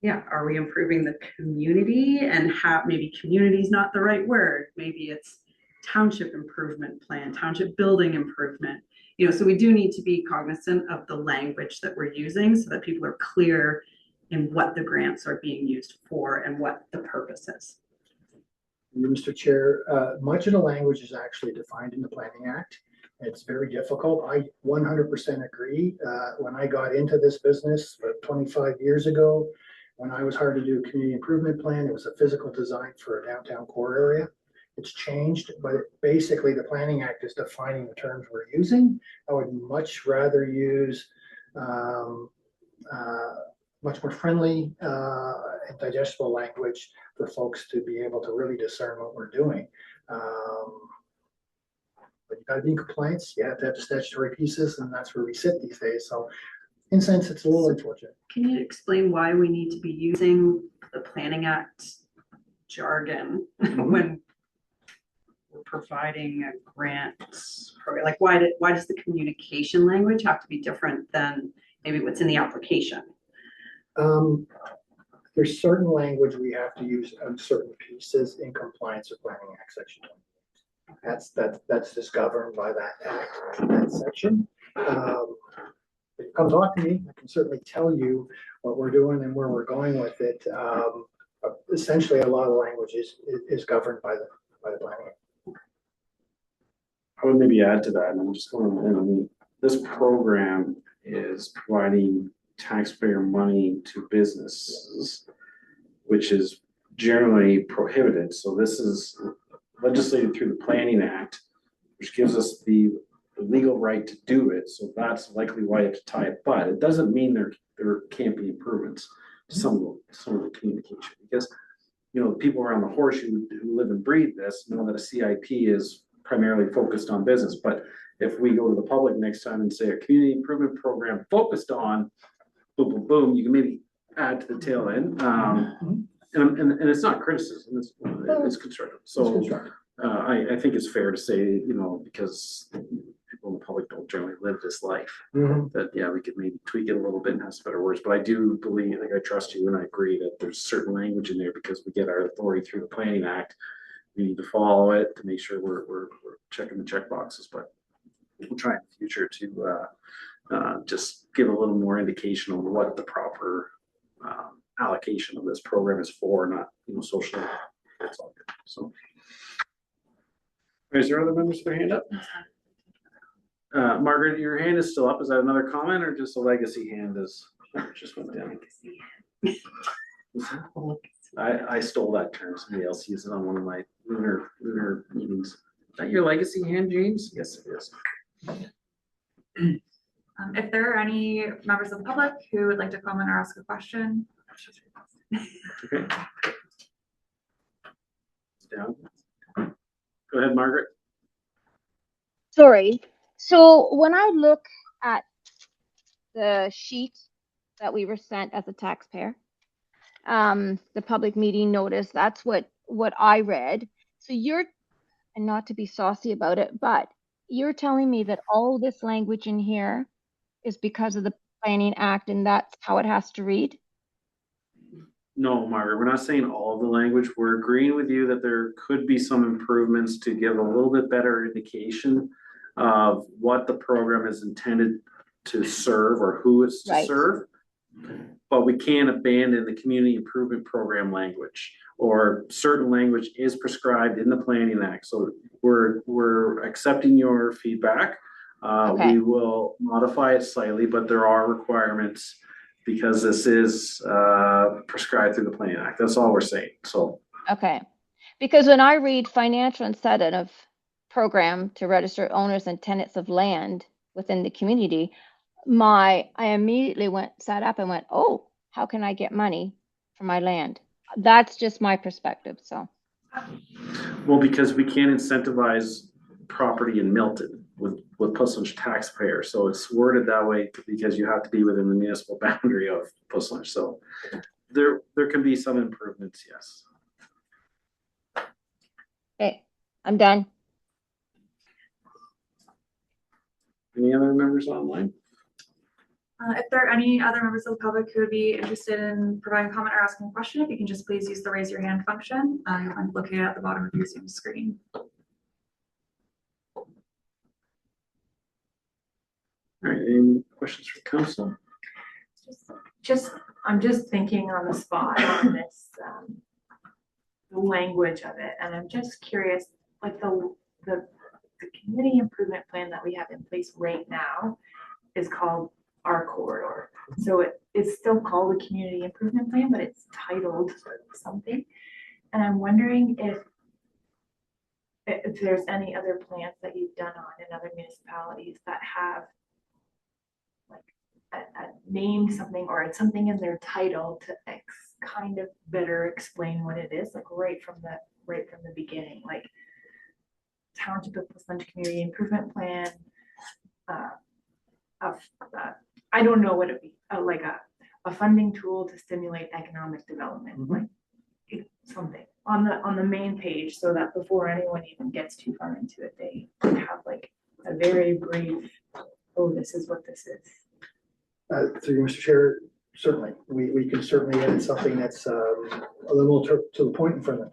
Yeah, are we improving the community, and how maybe community is not the right word. Maybe it's township improvement plan, township building improvement. So we do need to be cognizant of the language that we're using so that people are clear in what the grants are being used for and what the purpose is. Mr. Chair, much of the language is actually defined in the Planning Act. It's very difficult. I 100% agree. When I got into this business 25 years ago, when I was hired to do a community improvement plan, it was a physical design for a downtown core area. It's changed, but basically the Planning Act is defining the terms we're using. I would much rather use much more friendly and digestible language for folks to be able to really discern what we're doing. But you gotta be in compliance. You have to have the statutory pieces, and that's where we sit these days. So in a sense, it's a little unfortunate. Can you explain why we need to be using the Planning Act jargon when we're providing a grant program? Like, why does the communication language have to be different than maybe what's in the application? there's certain language we have to use on certain pieces in compliance with Planning Act Section 20. That's just governed by that act, that section. If it comes on to me, I can certainly tell you what we're doing and where we're going with it. Essentially, a lot of the language is governed by the Planning Act. I would maybe add to that, and I'm just going, this program is providing taxpayer money to businesses, which is generally prohibited. So this is legislated through the Planning Act, which gives us the legal right to do it. So that's likely why you have to tie it. But it doesn't mean there can't be improvements to some of the communication, because people around the horseshoe who live and breathe this know that a CIP is primarily focused on business. But if we go to the public next time and say a community improvement program focused on boom, boom, boom, you can maybe add to the tail end. And it's not criticism, it's constructive. So I think it's fair to say, because people in the public don't generally live this life, that, we could maybe tweak it a little bit and have some better words. But I do believe, I trust you, and I agree that there's certain language in there because we get our authority through the Planning Act. We need to follow it to make sure we're checking the check boxes, but we'll try in the future to just give a little more indication on what the proper allocation of this program is for, not, social. That's all good. So, is there other members with their hand up? Margaret, your hand is still up. Is that another comment or just a legacy hand just went down? I stole that term. Somebody else used it on one of my lunar meetings. Is that your legacy hand, James? Yes, it is. If there are any members of the public who would like to comment or ask a question. Okay. Down. Go ahead, Margaret. Sorry. So when I look at the sheet that we were sent as a taxpayer, the public meeting notice, that's what I read. So and not to be saucy about it, but you're telling me that all this language in here is because of the Planning Act and that's how it has to read? No, Margaret, we're not saying all of the language. We're agreeing with you that there could be some improvements to give a little bit better indication of what the program is intended to serve or who it's to serve. But we can't abandon the community improvement program language, or certain language is prescribed in the Planning Act. So we're accepting your feedback. We will modify it slightly, but there are requirements because this is prescribed through the Planning Act. That's all we're saying. So because when I read financial incentive program to register owners and tenants of land within the community, I immediately sat up and went, oh, how can I get money for my land? That's just my perspective. So, well, because we can't incentivize property in Milton with Puslinch taxpayers, so it's worded that way because you have to be within the municipal boundary of Puslinch. So there can be some improvements, yes. Okay, I'm done. Any other members online? If there are any other members of the public who would be interested in providing a comment or asking a question, if you can just please use the raise your hand function. You'll find it located at the bottom of your Zoom screen. All right, any questions for council? I'm just thinking on the spot on this, the language of it, and I'm just curious, like the community improvement plan that we have in place right now is called our corridor. So it's still called a community improvement plan, but it's titled something. And I'm wondering if there's any other plans that you've done on in other municipalities that have like named something or it's something in their title to kind of better explain what it is, like right from the beginning, like Township of Puslinch Community Improvement Plan. I don't know what it'd be, like a funding tool to stimulate economic development, like something on the main page, so that before anyone even gets too far into it, they have like a very brief, oh, this is what this is. Through you, Mr. Chair, certainly, we can certainly add something that's a little to the point in front of it.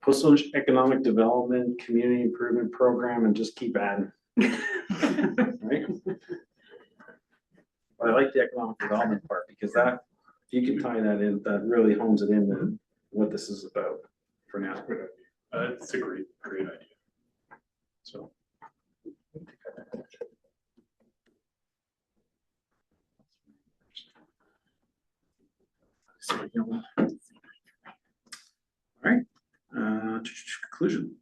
Postage Economic Development, Community Improvement Program, and just keep adding, right? But I like the economic development part, because that, if you can tie that in, that really hones it in to what this is about for now. It's a great idea. So. All right, conclusion.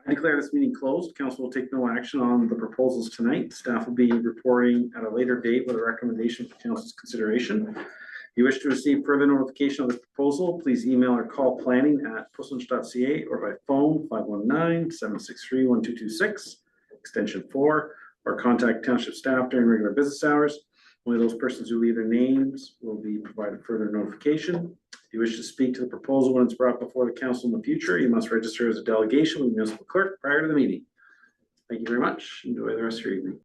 I declare this meeting closed. Council will take no action on the proposals tonight. Staff will be reporting at a later date with a recommendation for council's consideration. If you wish to receive further notification of the proposal, please email or call planning@postage.ca or by phone 519-763-1226, extension 4, or contact township staff during regular business hours. Only those persons who leave their names will be provided further notification. If you wish to speak to the proposal when it's brought before the council in the future, you must register as a delegation with the municipal clerk prior to the meeting. Thank you very much. Enjoy the rest of your evening.